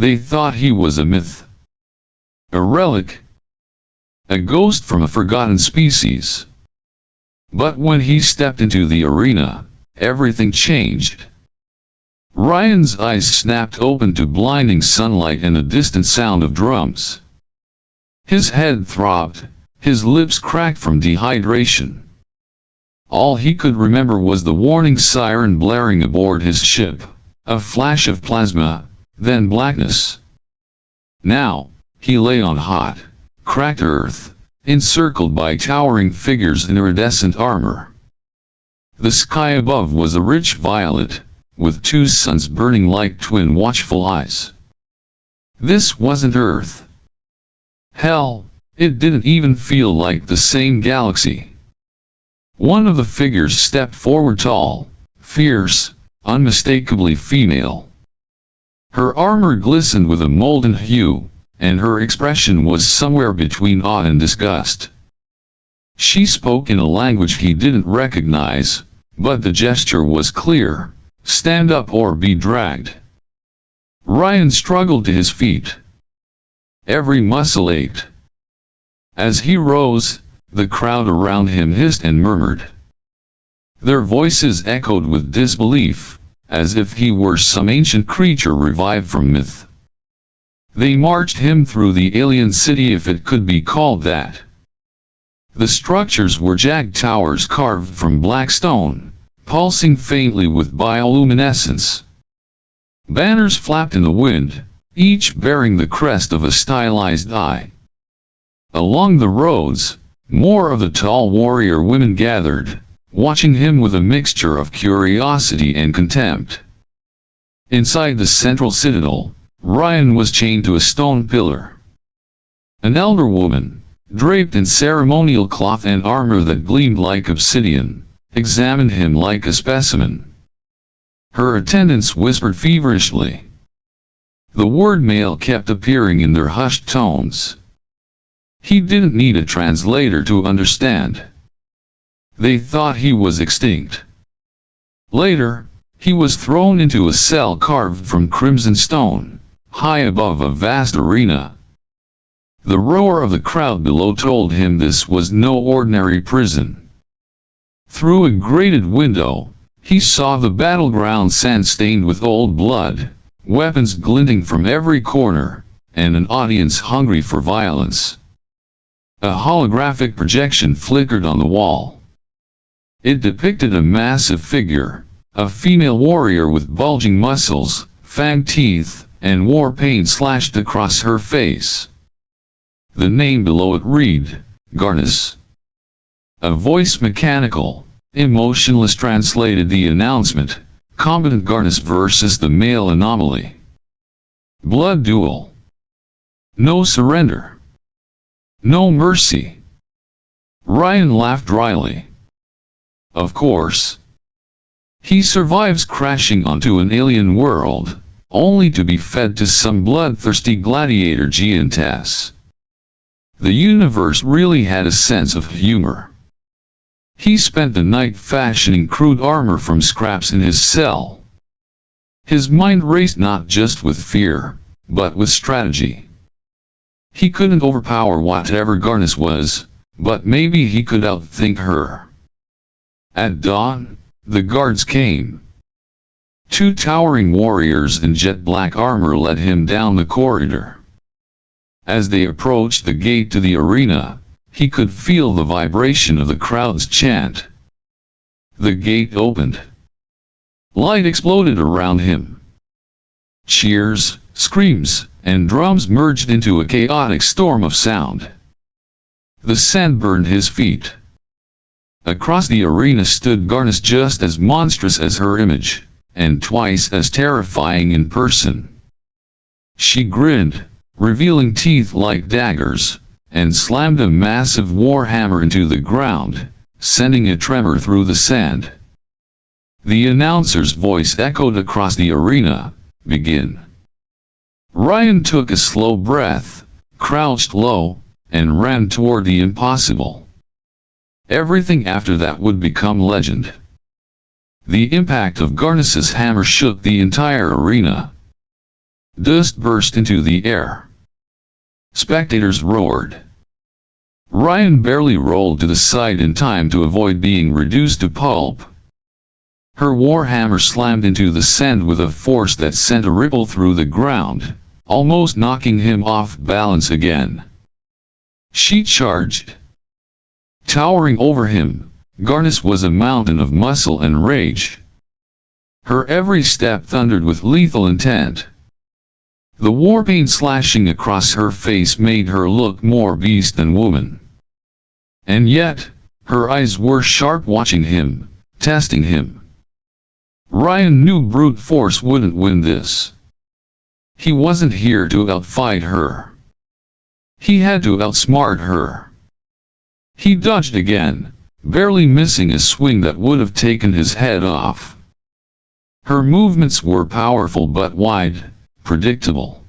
They thought he was a myth, a relic, a ghost from a forgotten species. But when he stepped into the arena, everything changed. Rion's eyes snapped open to blinding sunlight and the distant sound of drums. His head throbbed, his lips cracked from dehydration. All he could remember was the warning siren blaring aboard his ship, a flash of plasma, then blackness. Now, he lay on hot, cracked earth, encircled by towering figures in iridescent armor. The sky above was a rich violet, with two suns burning like twin watchful eyes. This wasn't Earth. Hell, it didn't even feel like the same galaxy. One of the figures stepped forward, tall, fierce, unmistakably female. Her armor glistened with a molten hue, and her expression was somewhere between awe and disgust. She spoke in a language he didn't recognize, but the gesture was clear: stand up or be dragged. Rion struggled to his feet. Every muscle ached. As he rose, the crowd around him hissed and murmured. Their voices echoed with disbelief, as if he were some ancient creature revived from myth. They marched him through the alien city, if it could be called that. The structures were jagged towers carved from black stone, pulsing faintly with bioluminescence. Banners flapped in the wind, each bearing the crest of a stylized eye. Along the roads, more of the tall warrior women gathered, watching him with a mixture of curiosity and contempt. Inside the central citadel, Rion was chained to a stone pillar. An elder woman, draped in ceremonial cloth and armor that gleamed like obsidian, examined him like a specimen. Her attendants whispered feverishly. The word male kept appearing in their hushed tones. He didn't need a translator to understand. They thought he was extinct. Later, he was thrown into a cell carved from crimson stone, high above a vast arena. The roar of the crowd below told him this was no ordinary prison. Through a grated window, he saw the battleground sand stained with old blood, weapons glinting from every corner, and an audience hungry for violence. A holographic projection flickered on the wall. It depicted a massive figure, a female warrior with bulging muscles, fanged teeth, and war paint slashed across her face. The name below it read, Garnus. A voice mechanical, emotionless translated the announcement, Combatant Garnus versus the male anomaly. Blood duel. No surrender. No mercy. Rion laughed dryly. Of course. He survives crashing onto an alien world, only to be fed to some bloodthirsty gladiator giantess. The universe really had a sense of humor. He spent the night fashioning crude armor from scraps in his cell. His mind raced not just with fear, but with strategy. He couldn't overpower whatever Garnus was, but maybe he could outthink her. At dawn, the guards came. Two towering warriors in jet black armor led him down the corridor. As they approached the gate to the arena, he could feel the vibration of the crowd's chant. The gate opened. Light exploded around him. Cheers, screams, and drums merged into a chaotic storm of sound. The sand burned his feet. Across the arena stood Garnus, just as monstrous as her image, and twice as terrifying in person. She grinned, revealing teeth like daggers, and slammed a massive warhammer into the ground, sending a tremor through the sand. The announcer's voice echoed across the arena, "Begin." Rion took a slow breath, crouched low, and ran toward the impossible. Everything after that would become legend. The impact of Garnus's hammer shook the entire arena. Dust burst into the air. Spectators roared. Rion barely rolled to the side in time to avoid being reduced to pulp. Her warhammer slammed into the sand with a force that sent a ripple through the ground, almost knocking him off balance again. She charged. Towering over him, Garnis was a mountain of muscle and rage. Her every step thundered with lethal intent. The war paint slashing across her face made her look more beast than woman. And yet, her eyes were sharp, watching him, testing him. Rion knew brute force wouldn't win this. He wasn't here to outfight her. He had to outsmart her. He dodged again, barely missing a swing that would have taken his head off. Her movements were powerful but wide, predictable.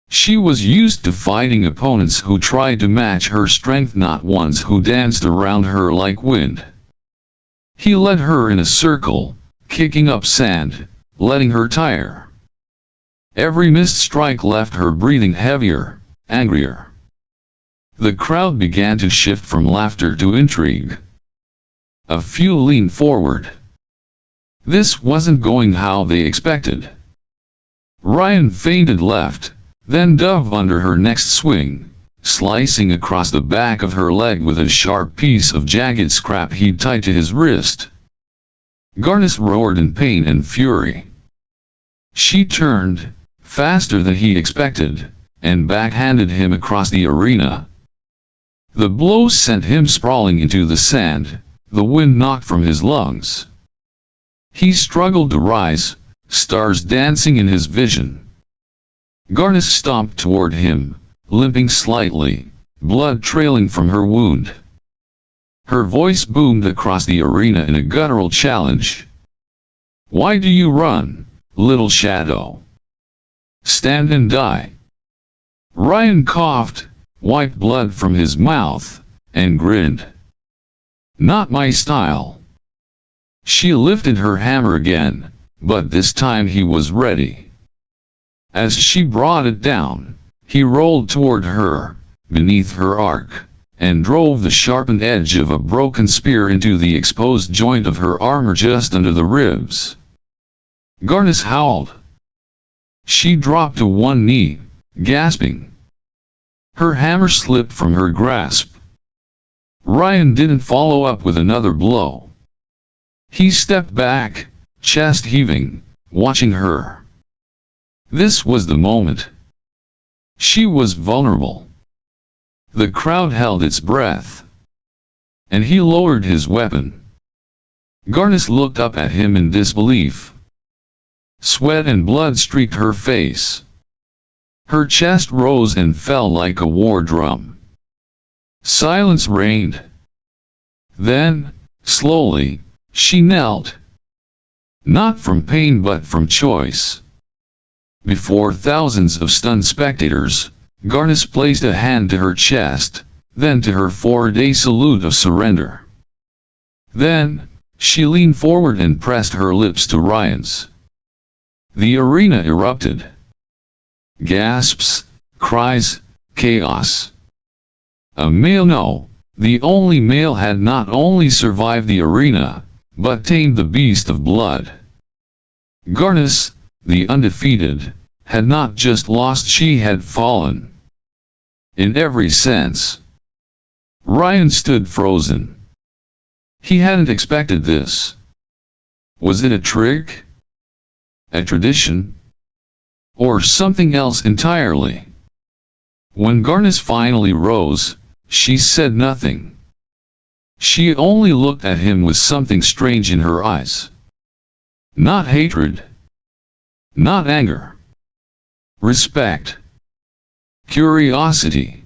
She was used to fighting opponents who tried to match her strength, not ones who danced around her like wind. He led her in a circle, kicking up sand, letting her tire. Every missed strike left her breathing heavier, angrier. The crowd began to shift from laughter to intrigue. A few leaned forward. This wasn't going how they expected. Rion feinted left, then dove under her next swing, slicing across the back of her leg with a sharp piece of jagged scrap he'd tied to his wrist. Garnis roared in pain and fury. She turned, faster than he expected, and backhanded him across the arena. The blow sent him sprawling into the sand, the wind knocked from his lungs. He struggled to rise, stars dancing in his vision. Garnis stomped toward him, limping slightly, blood trailing from her wound. Her voice boomed across the arena in a guttural challenge. "Why do you run, little shadow? Stand and die." Rion coughed, wiped blood from his mouth, and grinned. "Not my style." She lifted her hammer again, but this time he was ready. As she brought it down, he rolled toward her, beneath her arc, and drove the sharpened edge of a broken spear into the exposed joint of her armor just under the ribs. Garnis howled. She dropped to one knee, gasping. Her hammer slipped from her grasp. Rion didn't follow up with another blow. He stepped back, chest heaving, watching her. This was the moment. She was vulnerable. The crowd held its breath. And he lowered his weapon. Garnis looked up at him in disbelief. Sweat and blood streaked her face. Her chest rose and fell like a war drum. Silence reigned. Then, slowly, she knelt. Not from pain but from choice. Before thousands of stunned spectators, Garnis placed a hand to her chest, then to her four-day salute of surrender. Then, she leaned forward and pressed her lips to Rion's. The arena erupted. Gasps, cries, chaos. A male, no, the only male, had not only survived the arena, but tamed the beast of blood. Garnis, the undefeated, had not just lost, she had fallen. In every sense. Rion stood frozen. He hadn't expected this. Was it a trick? A tradition? Or something else entirely? When Garnis finally rose, she said nothing. She only looked at him with something strange in her eyes. Not hatred. Not anger. Respect. Curiosity.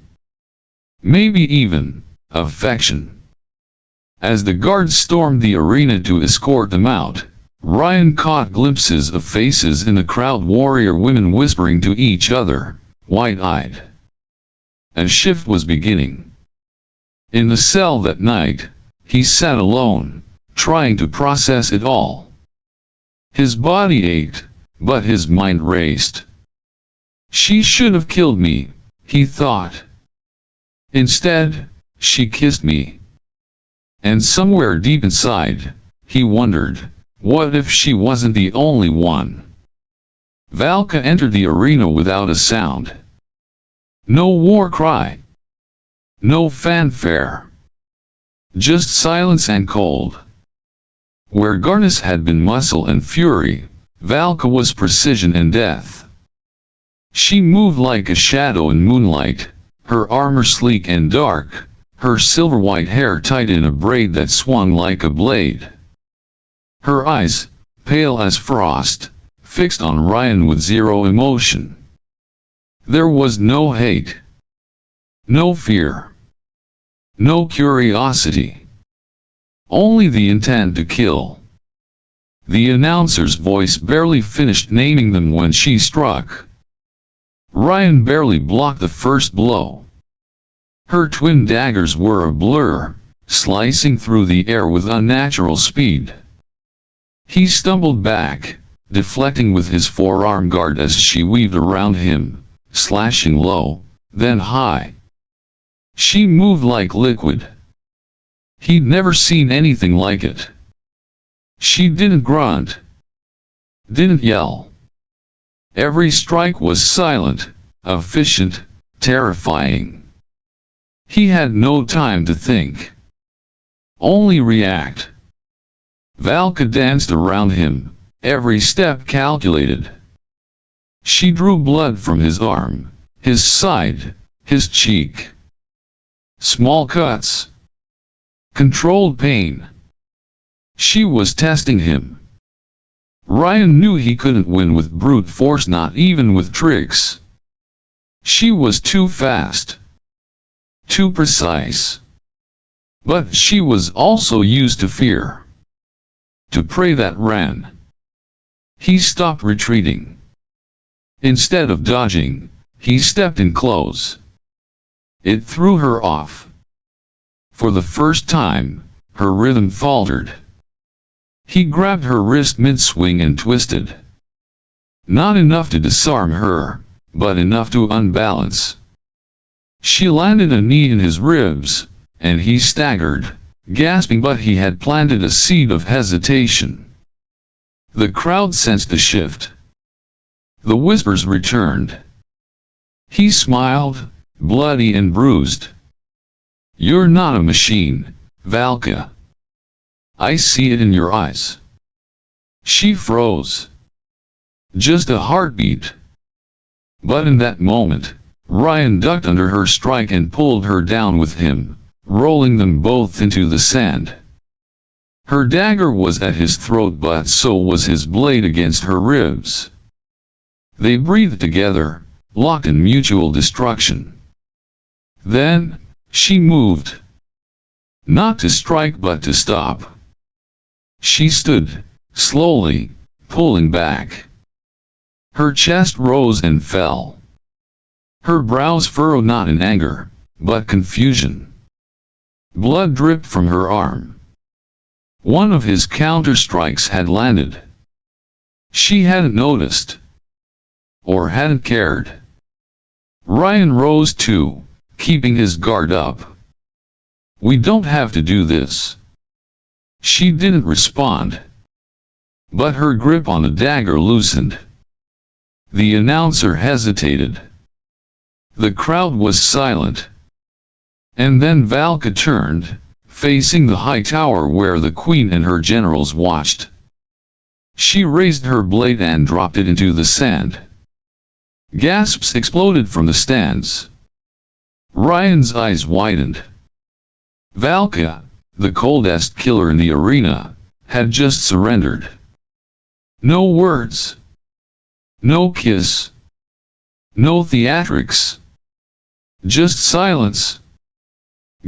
Maybe even affection. As the guards stormed the arena to escort them out, Rion caught glimpses of faces in the crowd, warrior women whispering to each other, wide-eyed. A shift was beginning. In the cell that night, he sat alone, trying to process it all. His body ached, but his mind raced. She should have killed me, he thought. Instead, she kissed me. And somewhere deep inside, he wondered, what if she wasn't the only one? Valka entered the arena without a sound. No war cry. No fanfare. Just silence and cold. Where Garnus had been muscle and fury, Valka was precision and death. She moved like a shadow in moonlight, her armor sleek and dark, her silver-white hair tied in a braid that swung like a blade. Her eyes, pale as frost, fixed on Rion with zero emotion. There was no hate. No fear. No curiosity. Only the intent to kill. The announcer's voice barely finished naming them when she struck. Rion barely blocked the first blow. Her twin daggers were a blur, slicing through the air with unnatural speed. He stumbled back, deflecting with his forearm guard as she weaved around him, slashing low, then high. She moved like liquid. He'd never seen anything like it. She didn't grunt. Didn't yell. Every strike was silent, efficient, terrifying. He had no time to think. Only react. Valka danced around him, every step calculated. She drew blood from his arm, his side, his cheek. Small cuts. Controlled pain. She was testing him. Rion knew he couldn't win with brute force, not even with tricks. She was too fast. Too precise. But she was also used to fear. To prey that ran. He stopped retreating. Instead of dodging, he stepped in close. It threw her off. For the first time, her rhythm faltered. He grabbed her wrist mid-swing and twisted. Not enough to disarm her, but enough to unbalance. She landed a knee in his ribs, and he staggered, gasping, but he had planted a seed of hesitation. The crowd sensed a shift. The whispers returned. He smiled, bloody and bruised. "You're not a machine, Valka. I see it in your eyes." She froze. Just a heartbeat. But in that moment, Rion ducked under her strike and pulled her down with him, rolling them both into the sand. Her dagger was at his throat, but so was his blade against her ribs. They breathed together, locked in mutual destruction. Then, she moved. Not to strike but to stop. She stood, slowly, pulling back. Her chest rose and fell. Her brows furrowed not in anger, but confusion. Blood dripped from her arm. One of his counter-strikes had landed. She hadn't noticed. Or hadn't cared. Rion rose too, keeping his guard up. "We don't have to do this." She didn't respond. But her grip on the dagger loosened. The announcer hesitated. The crowd was silent. And then Valka turned, facing the high tower where the queen and her generals watched. She raised her blade and dropped it into the sand. Gasps exploded from the stands. Rion's eyes widened. Valka, the coldest killer in the arena, had just surrendered. No words. No kiss. No theatrics. Just silence.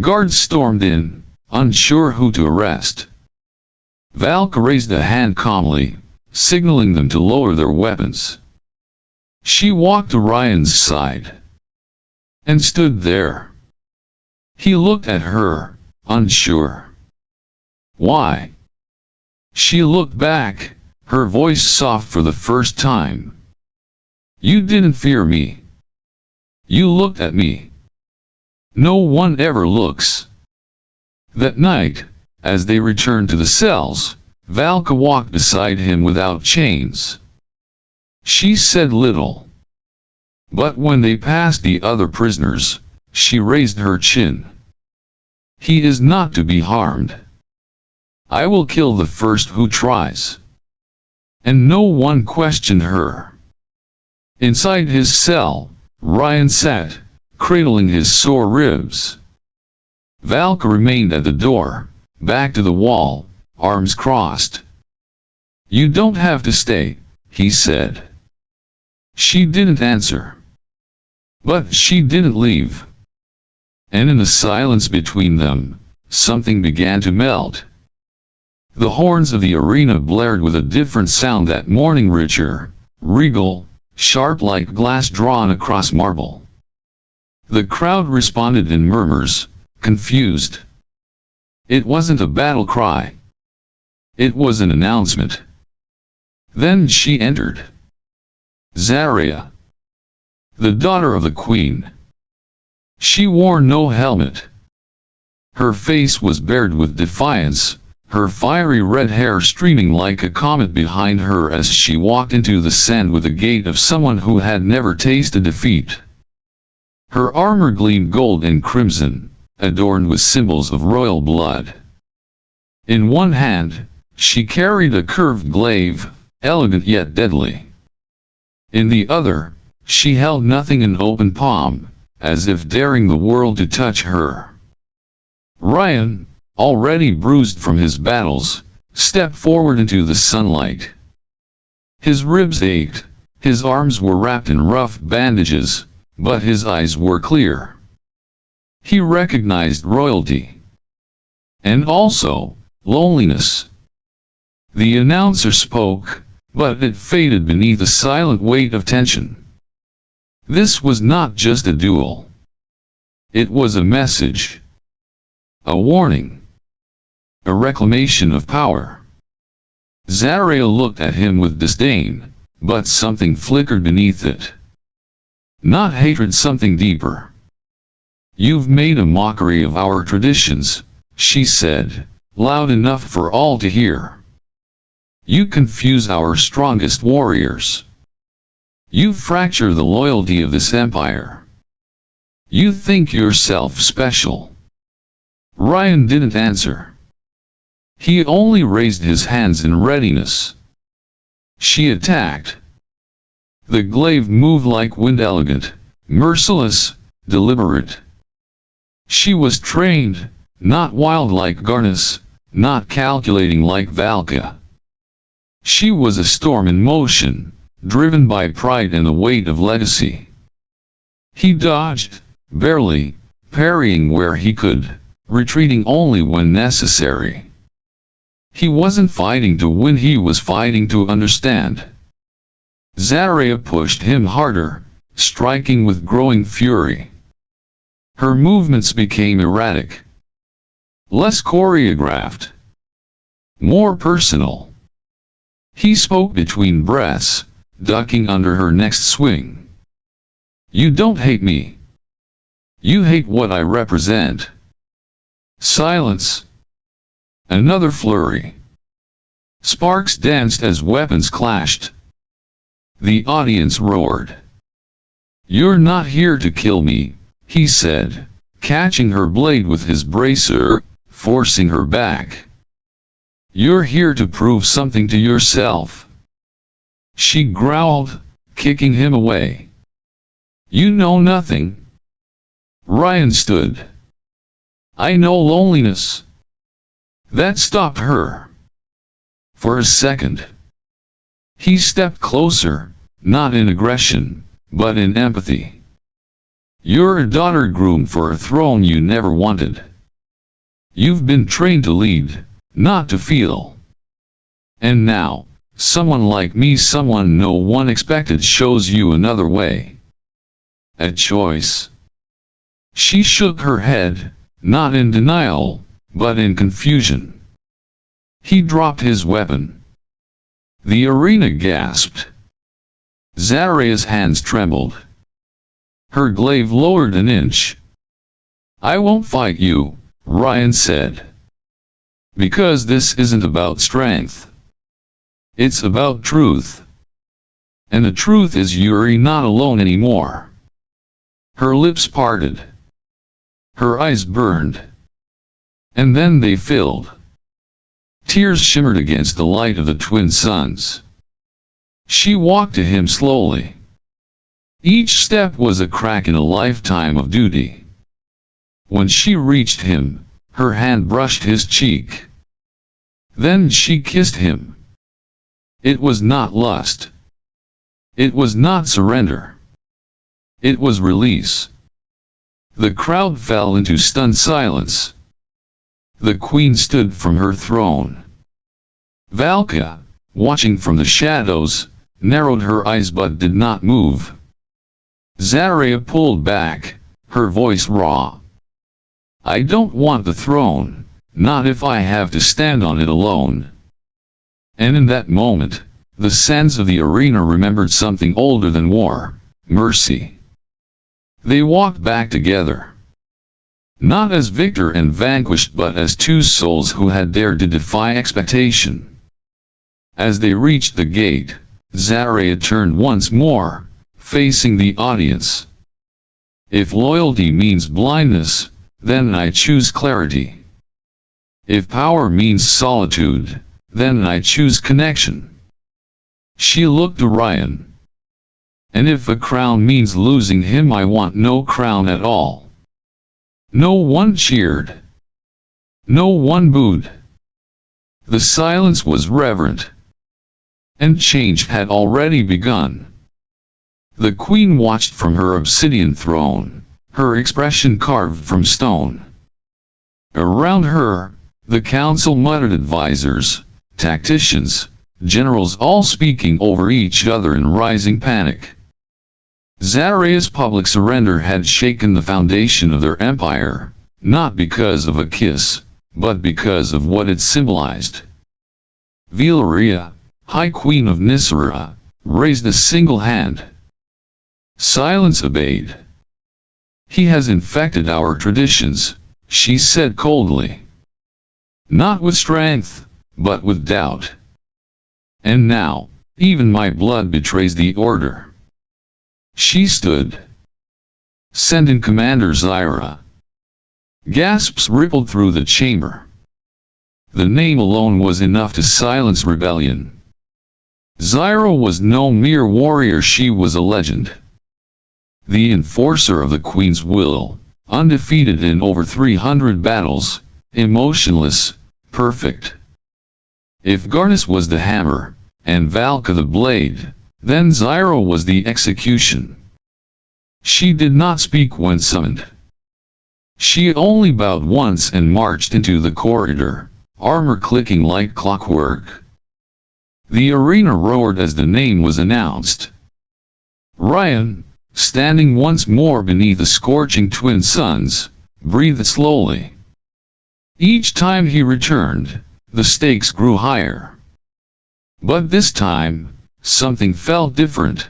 Guards stormed in, unsure who to arrest. Valka raised a hand calmly, signaling them to lower their weapons. She walked to Rion's side. And stood there. He looked at her, unsure. Why? She looked back, her voice soft for the first time. You didn't fear me. You looked at me. No one ever looks. That night, as they returned to the cells, Valka walked beside him without chains. She said little. But when they passed the other prisoners, she raised her chin. He is not to be harmed. I will kill the first who tries. And no one questioned her. Inside his cell, Rion sat, cradling his sore ribs. Valka remained at the door, back to the wall, arms crossed. You don't have to stay, he said. She didn't answer. But she didn't leave. And in the silence between them, something began to melt. The horns of the arena blared with a different sound that morning, richer, regal, sharp like glass drawn across marble. The crowd responded in murmurs, confused. It wasn't a battle cry. It was an announcement. Then she entered. Zarya, the daughter of the queen. She wore no helmet. Her face was bared with defiance, her fiery red hair streaming like a comet behind her as she walked into the sand with the gait of someone who had never tasted defeat. Her armor gleamed gold and crimson, adorned with symbols of royal blood. In one hand, she carried a curved glaive, elegant yet deadly. In the other, she held nothing in open palm, as if daring the world to touch her. Rion, already bruised from his battles, stepped forward into the sunlight. His ribs ached, his arms were wrapped in rough bandages, but his eyes were clear. He recognized royalty. And also, loneliness. The announcer spoke, but it faded beneath a silent weight of tension. This was not just a duel. It was a message. A warning. A reclamation of power. Zarya looked at him with disdain, but something flickered beneath it. Not hatred, something deeper. You've made a mockery of our traditions, she said, loud enough for all to hear. You confuse our strongest warriors. You fracture the loyalty of this empire. You think yourself special. Rion didn't answer. He only raised his hands in readiness. She attacked. The glaive moved like wind, elegant, merciless, deliberate. She was trained, not wild like Garnus, not calculating like Valka. She was a storm in motion, driven by pride and the weight of legacy. He dodged, barely, parrying where he could, retreating only when necessary. He wasn't fighting to win, he was fighting to understand. Zarya pushed him harder, striking with growing fury. Her movements became erratic. Less choreographed. More personal. He spoke between breaths, ducking under her next swing. You don't hate me. You hate what I represent. Silence. Another flurry. Sparks danced as weapons clashed. The audience roared. You're not here to kill me, he said, catching her blade with his bracer, forcing her back. You're here to prove something to yourself. She growled, kicking him away. You know nothing. Rion stood. I know loneliness. That stopped her. For a second. He stepped closer, not in aggression, but in empathy. You're a daughter groomed for a throne you never wanted. You've been trained to lead, not to feel. And now, someone like me, someone no one expected, shows you another way. A choice. She shook her head, not in denial, but in confusion. He dropped his weapon. The arena gasped. Zaraya's hands trembled. Her glaive lowered an inch. "I won't fight you," Rion said. "Because this isn't about strength. It's about truth. And the truth is you're not alone anymore." Her lips parted. Her eyes burned. And then they filled. Tears shimmered against the light of the twin suns. She walked to him slowly. Each step was a crack in a lifetime of duty. When she reached him, her hand brushed his cheek. Then she kissed him. It was not lust. It was not surrender. It was release. The crowd fell into stunned silence. The queen stood from her throne. Valka, watching from the shadows, narrowed her eyes but did not move. Zaraya pulled back, her voice raw. "I don't want the throne, not if I have to stand on it alone." And in that moment, the sands of the arena remembered something older than war: mercy. They walked back together. Not as victor and vanquished but as two souls who had dared to defy expectation. As they reached the gate, Zaraya turned once more, facing the audience. "If loyalty means blindness, then I choose clarity. If power means solitude, then I choose connection." She looked to Rion. "And if a crown means losing him, I want no crown at all." No one cheered. No one booed. The silence was reverent. And change had already begun. The queen watched from her obsidian throne, her expression carved from stone. Around her, the council muttered, advisors, tacticians, generals, all speaking over each other in rising panic. Zaraya's public surrender had shaken the foundation of their empire, not because of a kiss, but because of what it symbolized. Valeria, High Queen of Nisera, raised a single hand. Silence obeyed. "He has infected our traditions," she said coldly. "Not with strength, but with doubt. And now, even my blood betrays the order." She stood. "Send in Commander Zyra." Gasps rippled through the chamber. The name alone was enough to silence rebellion. Zyra was no mere warrior, she was a legend. The enforcer of the Queen's will, undefeated in over 300 battles, emotionless, perfect. If Garnus was the hammer, and Valka the blade, then Zyra was the execution. She did not speak when summoned. She only bowed once and marched into the corridor, armor clicking like clockwork. The arena roared as the name was announced. Rion, standing once more beneath the scorching twin suns, breathed slowly. Each time he returned, the stakes grew higher. But this time, something felt different.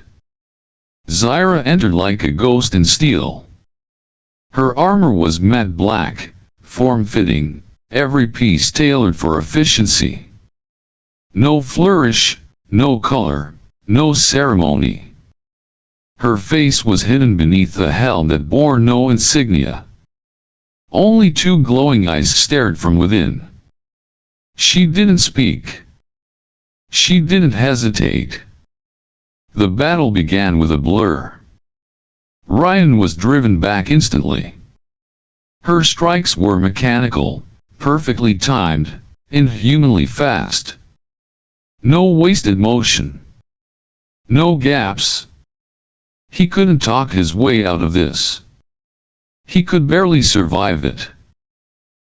Zyra entered like a ghost in steel. Her armor was matte black, form-fitting, every piece tailored for efficiency. No flourish, no color, no ceremony. Her face was hidden beneath a helm that bore no insignia. Only two glowing eyes stared from within. She didn't speak. She didn't hesitate. The battle began with a blur. Rion was driven back instantly. Her strikes were mechanical, perfectly timed, inhumanly fast. No wasted motion. No gaps. He couldn't talk his way out of this. He could barely survive it.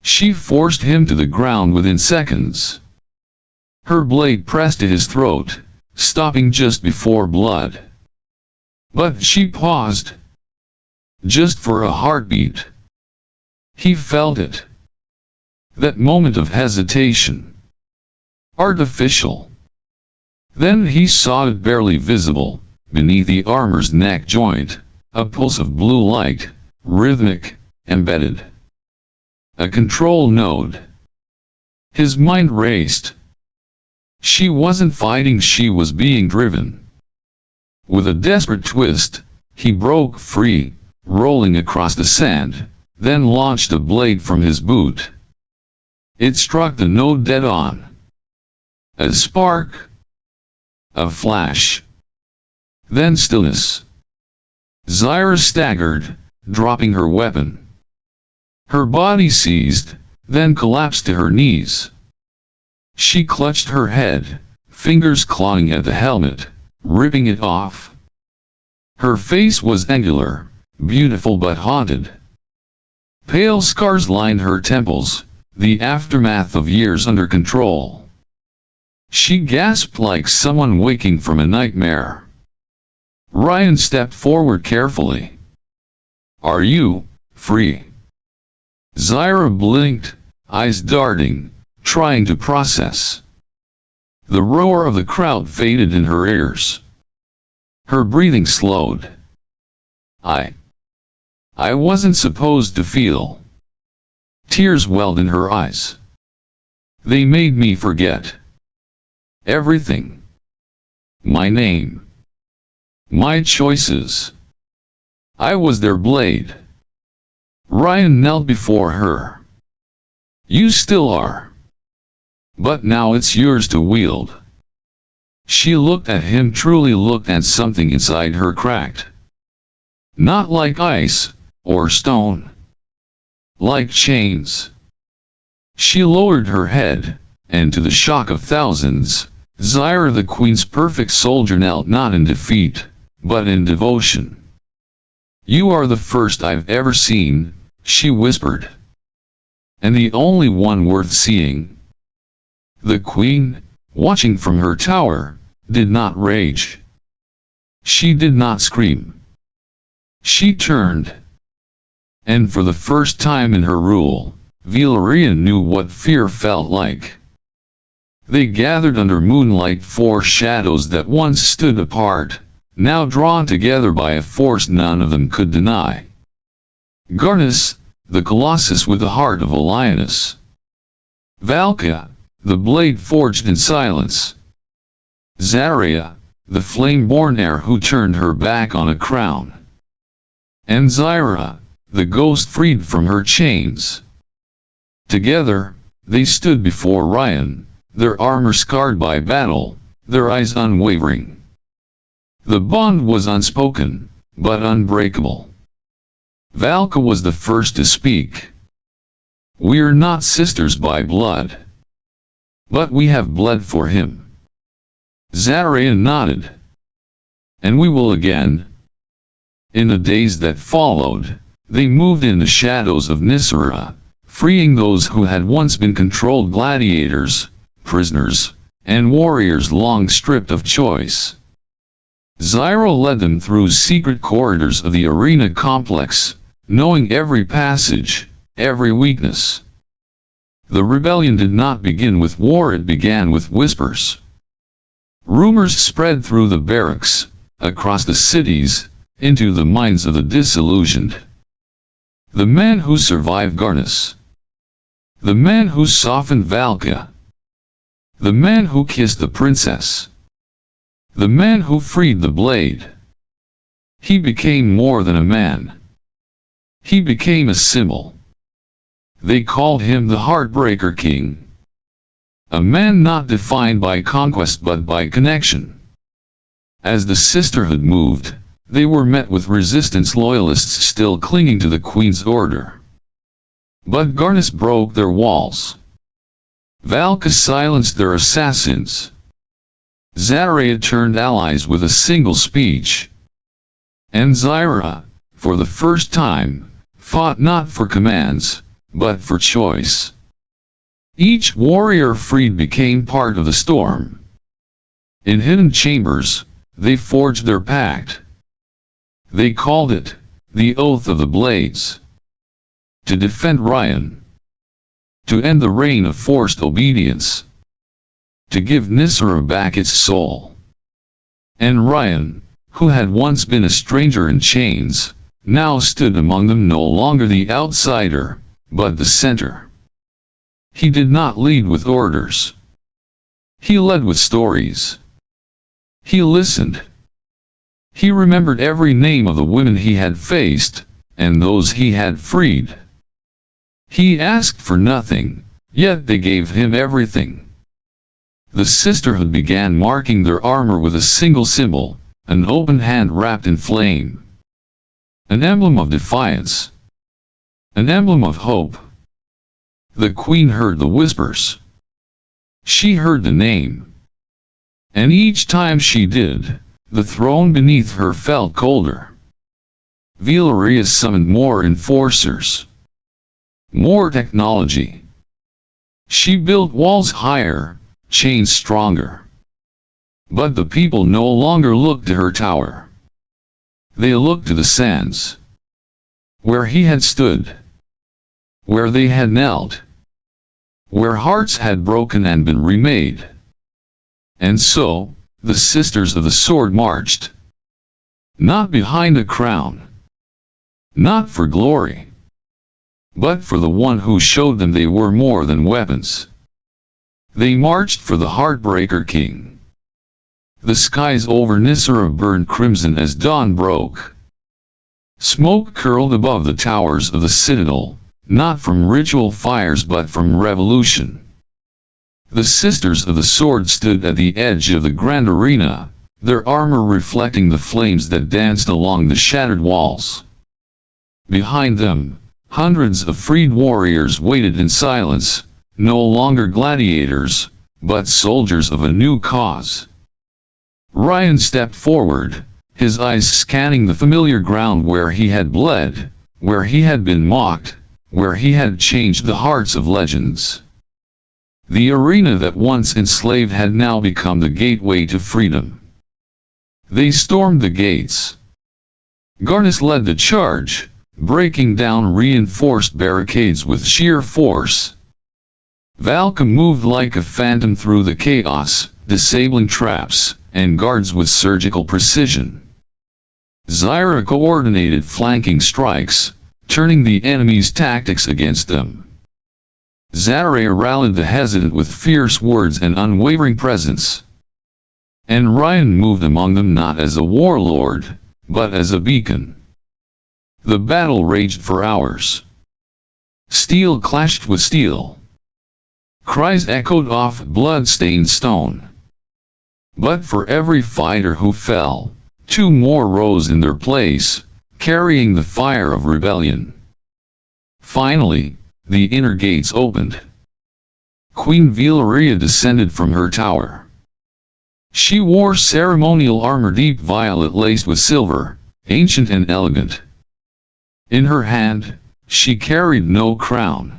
She forced him to the ground within seconds. Her blade pressed to his throat, stopping just before blood. But she paused. Just for a heartbeat. He felt it. That moment of hesitation. Artificial. Then he saw it, barely visible, beneath the armor's neck joint, a pulse of blue light, rhythmic, embedded. A control node. His mind raced. She wasn't fighting, she was being driven. With a desperate twist, he broke free, rolling across the sand, then launched a blade from his boot. It struck the node dead on. A spark. A flash. Then stillness. Zyra staggered, dropping her weapon. Her body seized, then collapsed to her knees. She clutched her head, fingers clawing at the helmet, ripping it off. Her face was angular, beautiful but haunted. Pale scars lined her temples, the aftermath of years under control. She gasped like someone waking from a nightmare. Rion stepped forward carefully. "Are you free?" Zyra blinked, eyes darting, trying to process. The roar of the crowd faded in her ears. Her breathing slowed. I wasn't supposed to feel. Tears welled in her eyes. They made me forget everything. My name. My choices. I was their blade. Rion knelt before her. "You still are. But now it's yours to wield." She looked at him, truly looked at something inside her cracked. Not like ice, or stone. Like chains. She lowered her head, and to the shock of thousands, Zyra the Queen's perfect soldier knelt not in defeat, but in devotion. "You are the first I've ever seen," she whispered. "And the only one worth seeing." The Queen, watching from her tower, did not rage. She did not scream. She turned. And for the first time in her rule, Rion knew what fear felt like. They gathered under moonlight, four shadows that once stood apart, now drawn together by a force none of them could deny. Garnis, the colossus with the heart of a lioness. Valka, the blade forged in silence. Zarya, the flame-born heir who turned her back on a crown. And Zyra, the ghost freed from her chains. Together, they stood before Rion, their armor scarred by battle, their eyes unwavering. The bond was unspoken, but unbreakable. Valka was the first to speak. "We're not sisters by blood. But we have bled for him." Zarya nodded. "And we will again." In the days that followed, they moved in the shadows of Nisera, freeing those who had once been controlled gladiators, prisoners, and warriors long stripped of choice. Zyra led them through secret corridors of the arena complex, knowing every passage, every weakness. The rebellion did not begin with war, it began with whispers. Rumors spread through the barracks, across the cities, into the minds of the disillusioned. The man who survived Garnis. The man who softened Valka. The man who kissed the princess. The man who freed the blade. He became more than a man. He became a symbol. They called him the Heartbreaker King. A man not defined by conquest but by connection. As the sisterhood moved, they were met with resistance, loyalists still clinging to the Queen's order. But Garnis broke their walls. Valka silenced their assassins. Zarya turned allies with a single speech. And Zyra, for the first time, fought not for commands, but for choice. Each warrior freed became part of the storm. In hidden chambers, they forged their pact. They called it, the Oath of the Blades. To defend Rion. To end the reign of forced obedience. To give Nisera back its soul. And Rion, who had once been a stranger in chains, now stood among them, no longer the outsider, but the center. He did not lead with orders. He led with stories. He listened. He remembered every name of the women he had faced, and those he had freed. He asked for nothing, yet they gave him everything. The sisterhood began marking their armor with a single symbol, an open hand wrapped in flame. An emblem of defiance. An emblem of hope. The queen heard the whispers. She heard the name. And each time she did, the throne beneath her felt colder. Valeria summoned more enforcers. More technology. She built walls higher, chains stronger. But the people no longer looked to her tower. They looked to the sands. Where he had stood. Where they had knelt. Where hearts had broken and been remade. And so, the sisters of the sword marched. Not behind a crown. Not for glory. But for the one who showed them they were more than weapons. They marched for the Heartbreaker king. The skies over Nisera burned crimson as dawn broke. Smoke curled above the towers of the citadel, not from ritual fires but from revolution. The sisters of the sword stood at the edge of the grand arena, their armor reflecting the flames that danced along the shattered walls. Behind them, hundreds of freed warriors waited in silence, no longer gladiators, but soldiers of a new cause. Rion stepped forward, his eyes scanning the familiar ground where he had bled, where he had been mocked, where he had changed the hearts of legends. The arena that once enslaved had now become the gateway to freedom. They stormed the gates. Garnis led the charge, breaking down reinforced barricades with sheer force. Valka moved like a phantom through the chaos, disabling traps and guards with surgical precision. Zyra coordinated flanking strikes, turning the enemy's tactics against them. Zarya rallied the hesitant with fierce words and unwavering presence. And Rion moved among them not as a warlord, but as a beacon. The battle raged for hours. Steel clashed with steel. Cries echoed off blood-stained stone. But for every fighter who fell, two more rose in their place, carrying the fire of rebellion. Finally, the inner gates opened. Queen Valeria descended from her tower. She wore ceremonial armor deep violet laced with silver, ancient and elegant. In her hand, she carried no crown.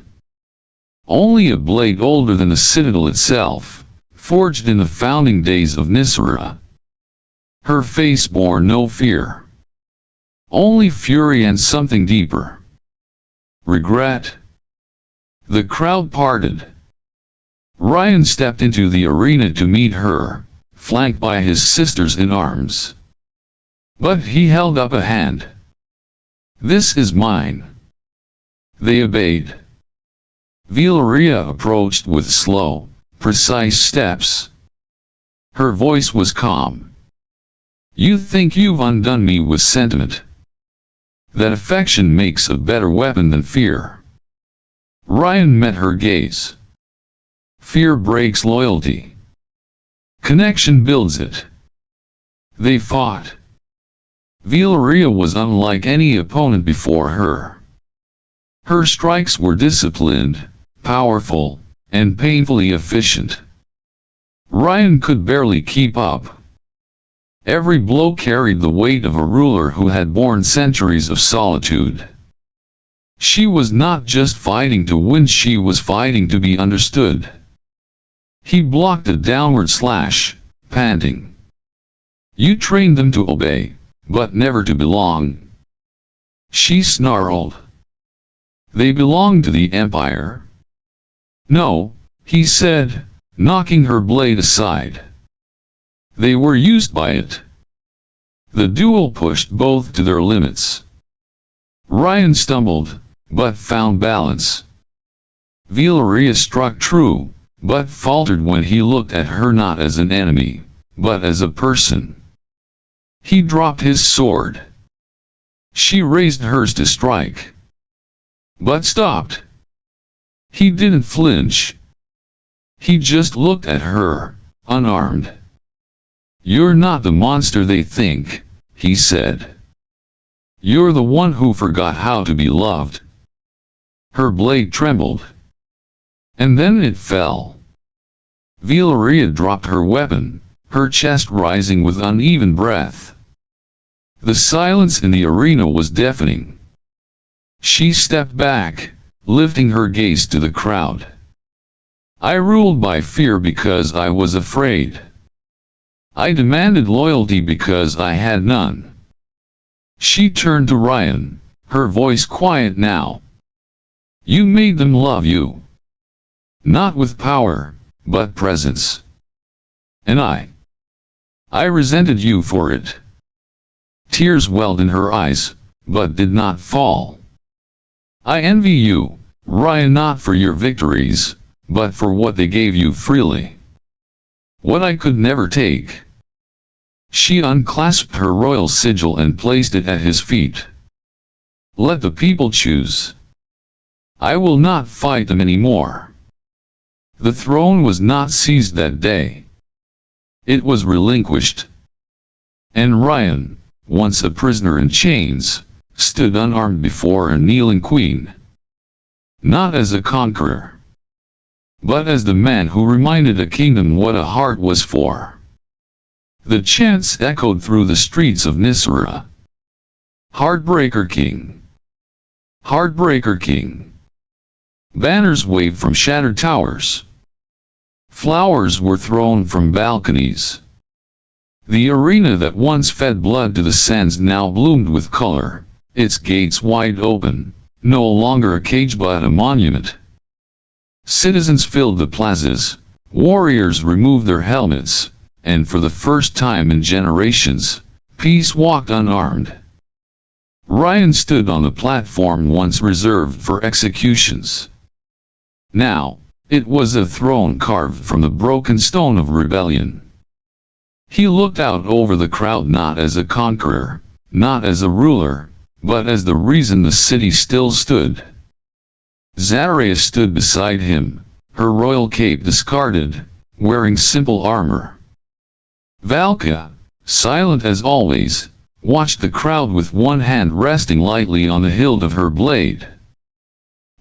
Only a blade older than the citadel itself, forged in the founding days of Nisera. Her face bore no fear. Only fury and something deeper. Regret. The crowd parted. Rion stepped into the arena to meet her, flanked by his sisters in arms. But he held up a hand. This is mine. They obeyed. Valeria approached with slow, precise steps. Her voice was calm. You think you've undone me with sentiment. That affection makes a better weapon than fear. Rion met her gaze. Fear breaks loyalty. Connection builds it. They fought. Valeria was unlike any opponent before her. Her strikes were disciplined, powerful, and painfully efficient. Rion could barely keep up. Every blow carried the weight of a ruler who had borne centuries of solitude. She was not just fighting to win, she was fighting to be understood. He blocked a downward slash, panting. You trained them to obey, but never to belong. She snarled. They belong to the Empire. No, he said, knocking her blade aside. They were used by it. The duel pushed both to their limits. Rion stumbled, but found balance. Valeria struck true, but faltered when he looked at her not as an enemy, but as a person. He dropped his sword. She raised hers to strike, but stopped. He didn't flinch. He just looked at her, unarmed. "You're not the monster they think," he said. "You're the one who forgot how to be loved." Her blade trembled. And then it fell. Valeria dropped her weapon, her chest rising with uneven breath. The silence in the arena was deafening. She stepped back, lifting her gaze to the crowd. "I ruled by fear because I was afraid. I demanded loyalty because I had none." She turned to Rion, her voice quiet now. "You made them love you. Not with power, but presence. And I resented you for it." Tears welled in her eyes, but did not fall. "I envy you, Rion, not for your victories, but for what they gave you freely. What I could never take." She unclasped her royal sigil and placed it at his feet. "Let the people choose. I will not fight them anymore." The throne was not seized that day. It was relinquished. And Rion, once a prisoner in chains, stood unarmed before a kneeling queen. Not as a conqueror, but as the man who reminded a kingdom what a heart was for. The chants echoed through the streets of Nisra. "Heartbreaker King! Heartbreaker King!" Banners waved from shattered towers. Flowers were thrown from balconies. The arena that once fed blood to the sands now bloomed with color, its gates wide open, no longer a cage but a monument. Citizens filled the plazas, warriors removed their helmets, and for the first time in generations, peace walked unarmed. Rion stood on the platform once reserved for executions. Now, it was a throne carved from the broken stone of rebellion. He looked out over the crowd not as a conqueror, not as a ruler, but as the reason the city still stood. Zaraia stood beside him, her royal cape discarded, wearing simple armor. Valka, silent as always, watched the crowd with one hand resting lightly on the hilt of her blade.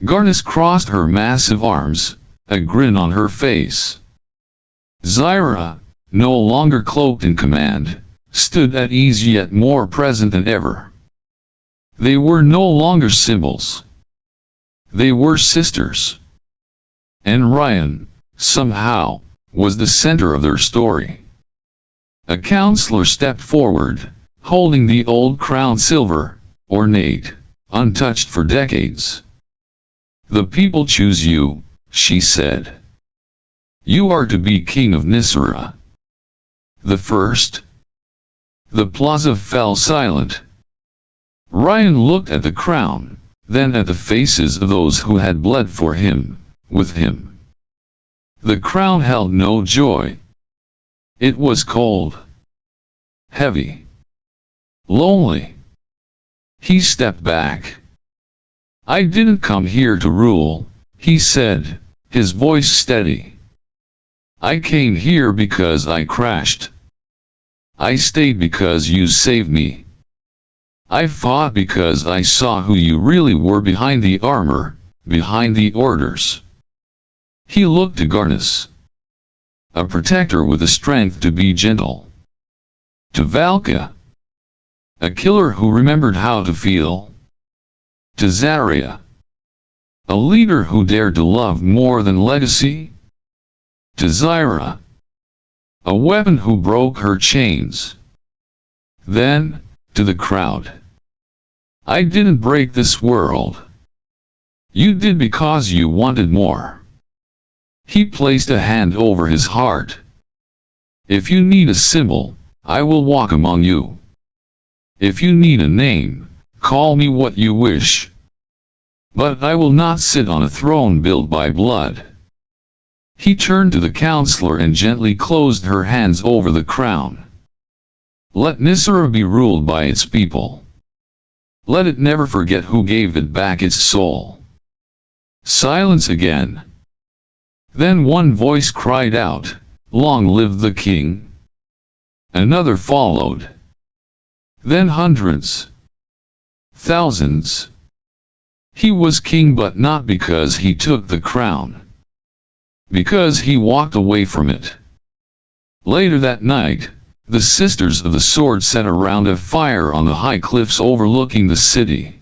Garnis crossed her massive arms, a grin on her face. Zyra, no longer cloaked in command, stood at ease yet more present than ever. They were no longer symbols. They were sisters. And Rion, somehow, was the center of their story. A counselor stepped forward, holding the old crown silver, ornate, untouched for decades. "The people choose you," she said. "You are to be king of Nisra. The first." The plaza fell silent. Rion looked at the crown, then at the faces of those who had bled for him, with him. The crown held no joy. It was cold, heavy, lonely. He stepped back. "I didn't come here to rule," he said, his voice steady. "I came here because I crashed. I stayed because you saved me. I fought because I saw who you really were behind the armor, behind the orders." He looked to Garnis, a protector with the strength to be gentle. To Valka, a killer who remembered how to feel. To Zaraia, a leader who dared to love more than legacy. To Zyra, a weapon who broke her chains. Then, to the crowd, "I didn't break this world. You did because you wanted more." He placed a hand over his heart. "If you need a symbol, I will walk among you." If you need a name, call me what you wish. But I will not sit on a throne built by blood." He turned to the counselor and gently closed her hands over the crown. "Let Nisera be ruled by its people. Let it never forget who gave it back its soul." Silence again. Then one voice cried out, "Long live the king!" Another followed. Then hundreds. Thousands. He was king, but not because he took the crown. Because he walked away from it. Later that night, the Sisters of the Sword sat around a fire on the high cliffs overlooking the city.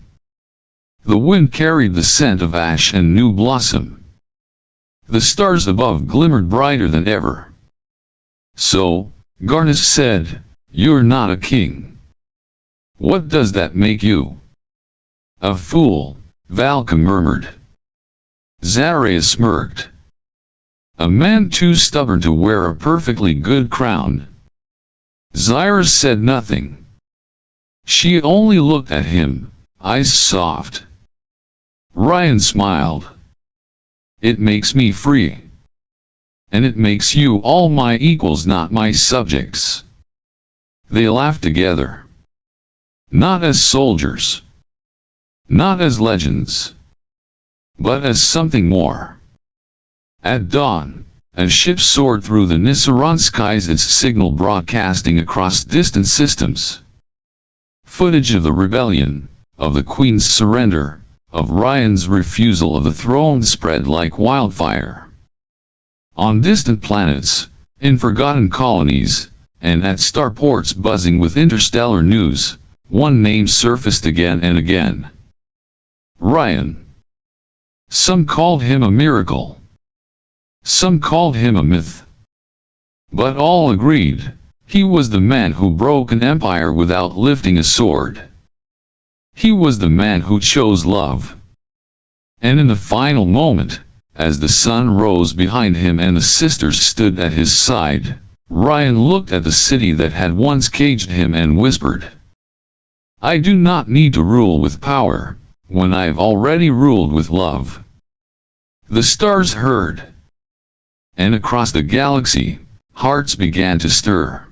The wind carried the scent of ash and new blossom. The stars above glimmered brighter than ever. "So," Garnus said, "you're not a king. What does that make you?" "A fool," Valka murmured. Zariah smirked. "A man too stubborn to wear a perfectly good crown." Zyra said nothing. She only looked at him, eyes soft. Rion smiled. "It makes me free. And it makes you all my equals, not my subjects." They laughed together. Not as soldiers. Not as legends. But as something more. At dawn, a ship soared through the Nisaran skies, its signal broadcasting across distant systems. Footage of the rebellion, of the Queen's surrender, of Rion's refusal of the throne spread like wildfire. On distant planets, in forgotten colonies, and at starports buzzing with interstellar news, one name surfaced again and again. Rion. Some called him a miracle. Some called him a myth. But all agreed, he was the man who broke an empire without lifting a sword. He was the man who chose love. And in the final moment, as the sun rose behind him and the sisters stood at his side, Rion looked at the city that had once caged him and whispered, "I do not need to rule with power, when I've already ruled with love." The stars heard. And across the galaxy, hearts began to stir.